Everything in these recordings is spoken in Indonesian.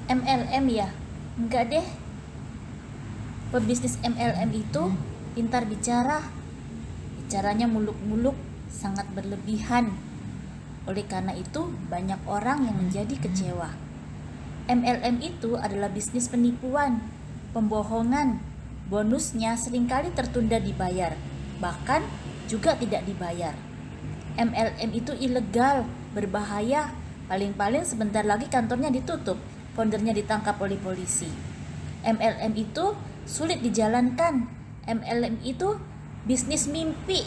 MLM ya? Enggak deh. Pebisnis MLM itu pintar bicara. Bicaranya muluk-muluk, sangat berlebihan. Oleh karena itu, banyak orang yang menjadi kecewa. MLM itu adalah bisnis penipuan, pembohongan. Bonusnya seringkali tertunda dibayar, bahkan juga tidak dibayar. MLM itu ilegal, berbahaya. Paling-paling sebentar lagi kantornya ditutup, foundernya ditangkap oleh polisi. MLM itu sulit dijalankan. MLM itu bisnis mimpi.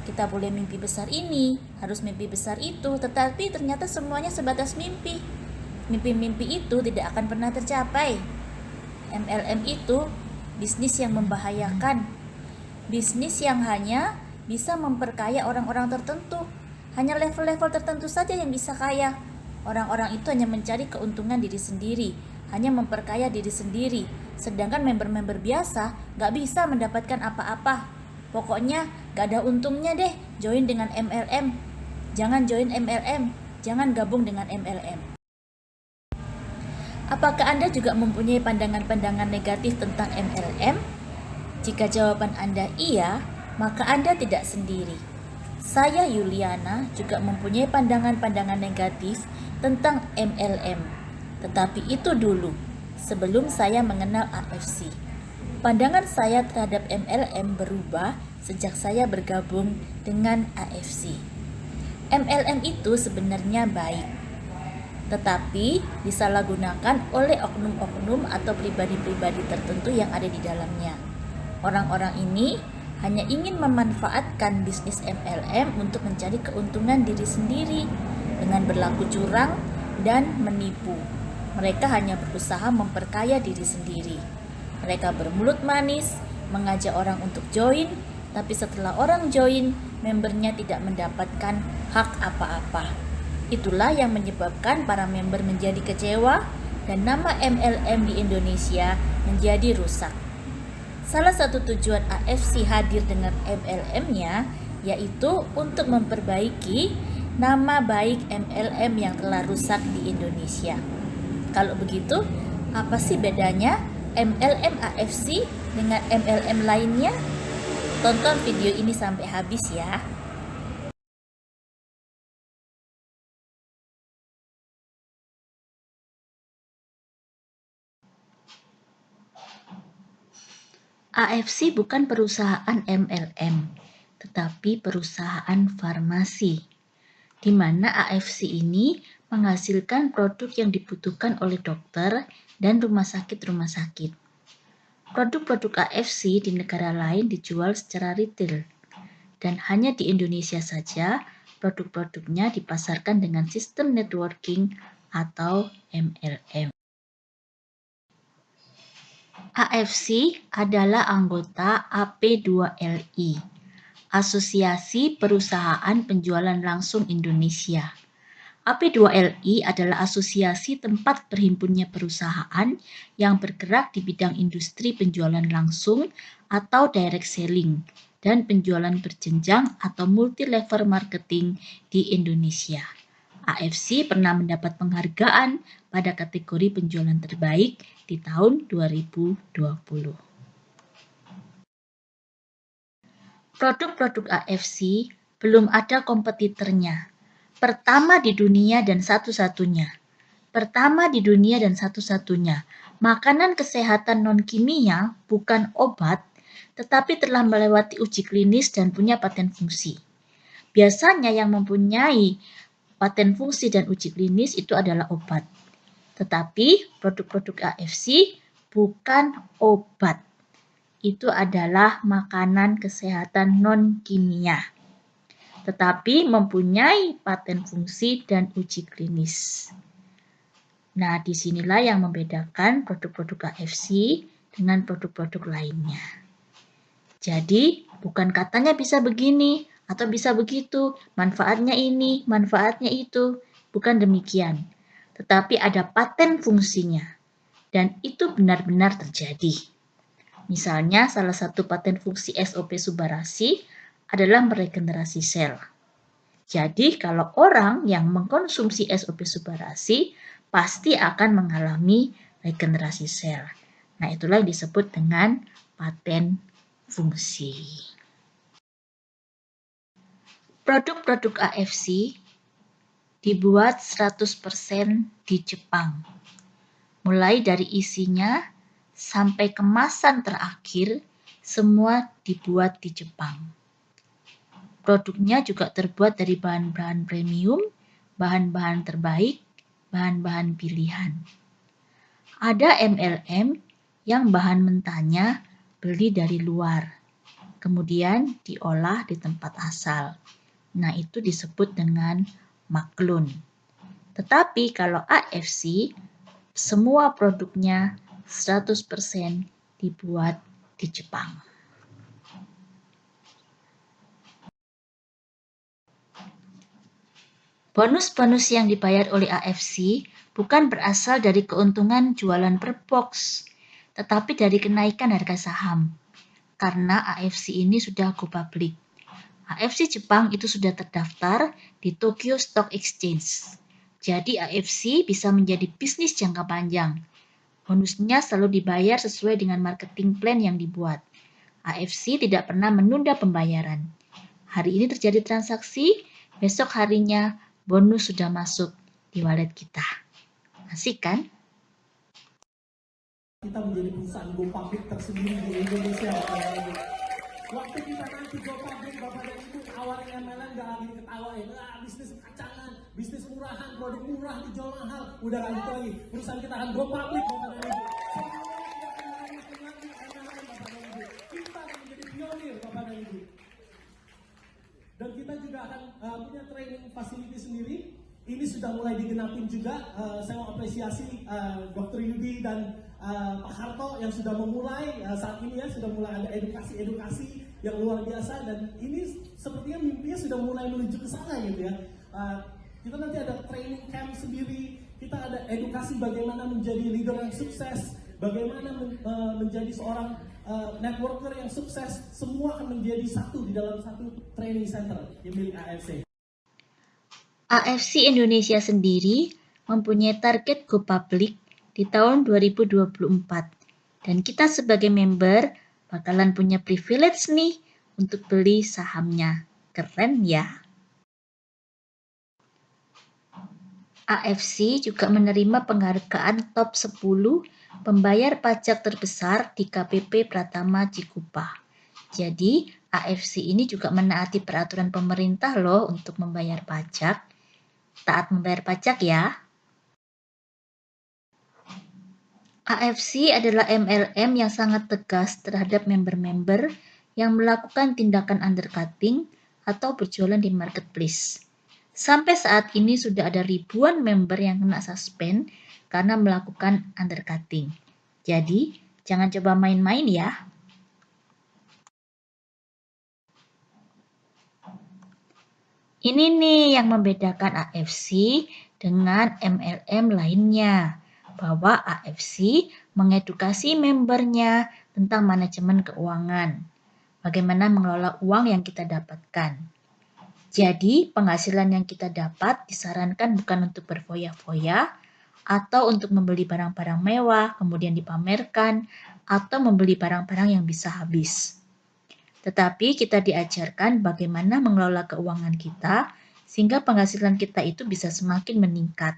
Kita boleh mimpi besar ini, harus mimpi besar itu, tetapi ternyata semuanya sebatas mimpi. Mimpi-mimpi itu tidak akan pernah tercapai. MLM itu bisnis yang membahayakan. Bisnis yang hanya bisa memperkaya orang-orang tertentu. Hanya level-level tertentu saja yang bisa kaya. Orang-orang itu hanya mencari keuntungan diri sendiri, hanya memperkaya diri sendiri. Sedangkan member-member biasa gak bisa mendapatkan apa-apa. Pokoknya gak ada untungnya deh join dengan MLM. Jangan join MLM, jangan gabung dengan MLM. Apakah Anda juga mempunyai pandangan-pandangan negatif tentang MLM? Jika jawaban Anda iya, maka Anda tidak sendiri. Saya Yuliana juga mempunyai pandangan-pandangan negatif tentang MLM. Tetapi itu dulu, sebelum saya mengenal AFC. Pandangan saya terhadap MLM berubah sejak saya bergabung dengan AFC. MLM itu sebenarnya baik, tetapi disalahgunakan oleh oknum-oknum atau pribadi-pribadi tertentu yang ada di dalamnya. Orang-orang ini hanya ingin memanfaatkan bisnis MLM untuk mencari keuntungan diri sendiri dengan berlaku curang dan menipu. Mereka hanya berusaha memperkaya diri sendiri. Mereka bermulut manis, mengajak orang untuk join, tapi setelah orang join, membernya tidak mendapatkan hak apa-apa. Itulah yang menyebabkan para member menjadi kecewa dan nama MLM di Indonesia menjadi rusak. Salah satu tujuan AFC hadir dengan MLM-nya yaitu untuk memperbaiki nama baik MLM yang telah rusak di Indonesia. Kalau begitu, apa sih bedanya MLM AFC dengan MLM lainnya? Tonton video ini sampai habis ya. AFC bukan perusahaan MLM, tetapi perusahaan farmasi, di mana AFC ini menghasilkan produk yang dibutuhkan oleh dokter dan rumah sakit-rumah sakit. Produk-produk AFC di negara lain dijual secara retail, dan hanya di Indonesia saja produk-produknya dipasarkan dengan sistem networking atau MLM. AFC adalah anggota AP2LI, Asosiasi Perusahaan Penjualan Langsung Indonesia. AP2LI adalah asosiasi tempat berhimpunnya perusahaan yang bergerak di bidang industri penjualan langsung atau direct selling dan penjualan berjenjang atau multi-level marketing di Indonesia. AFC pernah mendapat penghargaan pada kategori penjualan terbaik di tahun 2020. Produk-produk AFC belum ada kompetitornya. Pertama di dunia dan satu-satunya. Makanan kesehatan non-kimia bukan obat, tetapi telah melewati uji klinis dan punya paten fungsi. Biasanya yang mempunyai paten fungsi dan uji klinis itu adalah obat. Tetapi produk-produk AFC bukan obat. Itu adalah makanan kesehatan non-kimia. Tetapi mempunyai paten fungsi dan uji klinis. Nah, disinilah yang membedakan produk-produk AFC dengan produk-produk lainnya. Jadi, bukan katanya bisa begini atau bisa begitu, manfaatnya ini, manfaatnya itu. Bukan demikian. Tetapi ada paten fungsinya. Dan itu benar-benar terjadi. Misalnya, salah satu paten fungsi SOP Subarasi adalah meregenerasi sel. Jadi, kalau orang yang mengkonsumsi SOP Subarasi, pasti akan mengalami regenerasi sel. Nah, itulah yang disebut dengan paten fungsi. Produk-produk AFC dibuat 100% di Jepang. Mulai dari isinya sampai kemasan terakhir, semua dibuat di Jepang. Produknya juga terbuat dari bahan-bahan premium, bahan-bahan terbaik, bahan-bahan pilihan. Ada MLM yang bahan mentahnya beli dari luar, kemudian diolah di tempat asal. Nah, itu disebut dengan maklun. Tetapi kalau AFC, semua produknya 100% dibuat di Jepang. Bonus-bonus yang dibayar oleh AFC bukan berasal dari keuntungan jualan per box, tetapi dari kenaikan harga saham. Karena AFC ini sudah go public. AFC Jepang itu sudah terdaftar di Tokyo Stock Exchange. Jadi AFC bisa menjadi bisnis jangka panjang. Bonusnya selalu dibayar sesuai dengan marketing plan yang dibuat. AFC tidak pernah menunda pembayaran. Hari ini terjadi transaksi, besok harinya bonus sudah masuk di wallet kita. Asik kan? Kita menjadi perusahaan go public tersendiri di Indonesia. Waktu kita nanti go public, Bapak dan Ibu, awalnya MLM gak lagi ketawain, bisnis kacangan, bisnis murahan, produk murah dijual mahal, udah gak gitu lagi. Perusahaan kita akan go public, Bapak dan Ibu. Semua tidak akan lagi MLM, Bapak dan Ibu. Kita akan menjadi pionir, Bapak dan Ibu. Dan kita juga akan punya training facility sendiri. Ini sudah mulai digenapin juga. Saya mau apresiasi Dr. Yudi dan Pak Harto yang sudah memulai saat ini ya, sudah mulai ada edukasi yang luar biasa, dan ini sepertinya mimpinya sudah mulai menuju ke sana gitu ya. Kita nanti ada training camp sendiri, kita ada edukasi bagaimana menjadi leader yang sukses, bagaimana menjadi seorang networker yang sukses, semua akan menjadi satu di dalam satu training center yang milik AFC. AFC Indonesia sendiri mempunyai target go public di tahun 2024. Dan kita sebagai member bakalan punya privilege nih untuk beli sahamnya. Keren ya? AFC juga menerima penghargaan top 10 pembayar pajak terbesar di KPP Pratama Cikupa. Jadi, AFC ini juga menaati peraturan pemerintah loh untuk membayar pajak. Taat membayar pajak ya. AFC adalah MLM yang sangat tegas terhadap member-member yang melakukan tindakan undercutting atau berjualan di marketplace. Sampai saat ini sudah ada ribuan member yang kena suspend karena melakukan undercutting. Jadi, jangan coba main-main ya. Ini nih yang membedakan AFC dengan MLM lainnya, bahwa AFC mengedukasi membernya tentang manajemen keuangan, bagaimana mengelola uang yang kita dapatkan. Jadi, penghasilan yang kita dapat disarankan bukan untuk berfoya-foya atau untuk membeli barang-barang mewah, kemudian dipamerkan, atau membeli barang-barang yang bisa habis. Tetapi kita diajarkan bagaimana mengelola keuangan kita sehingga penghasilan kita itu bisa semakin meningkat.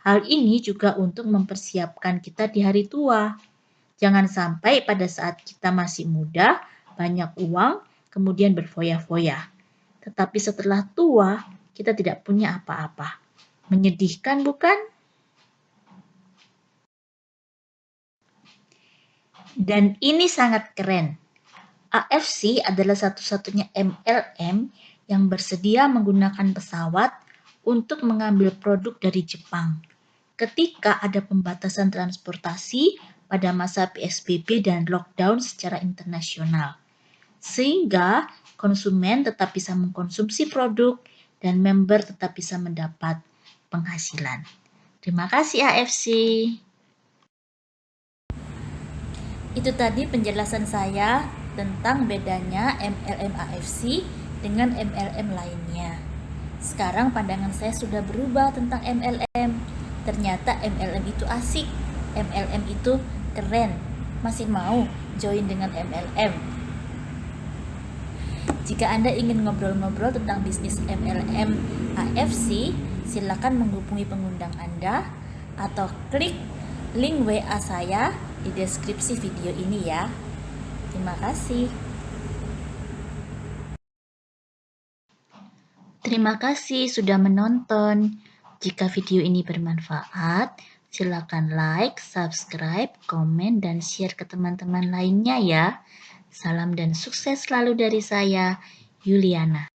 Hal ini juga untuk mempersiapkan kita di hari tua. Jangan sampai pada saat kita masih muda, banyak uang, kemudian berfoya-foya. Tetapi setelah tua, kita tidak punya apa-apa. Menyedihkan bukan? Dan ini sangat keren. AFC adalah satu-satunya MLM yang bersedia menggunakan pesawat untuk mengambil produk dari Jepang ketika ada pembatasan transportasi pada masa PSBB dan lockdown secara internasional. Sehingga konsumen tetap bisa mengkonsumsi produk dan member tetap bisa mendapat penghasilan. Terima kasih AFC. Itu tadi penjelasan saya tentang bedanya MLM AFC dengan MLM lainnya. Sekarang pandangan saya sudah berubah tentang MLM. Ternyata MLM itu asik, MLM itu keren. Masih mau join dengan MLM? Jika Anda ingin ngobrol-ngobrol tentang bisnis MLM AFC, silakan menghubungi pengundang Anda atau klik link WA saya di deskripsi video ini ya. Terima kasih. Terima kasih sudah menonton. Jika video ini bermanfaat, silakan like, subscribe, komen, dan share ke teman-teman lainnya ya. Salam dan sukses selalu dari saya, Yuliana.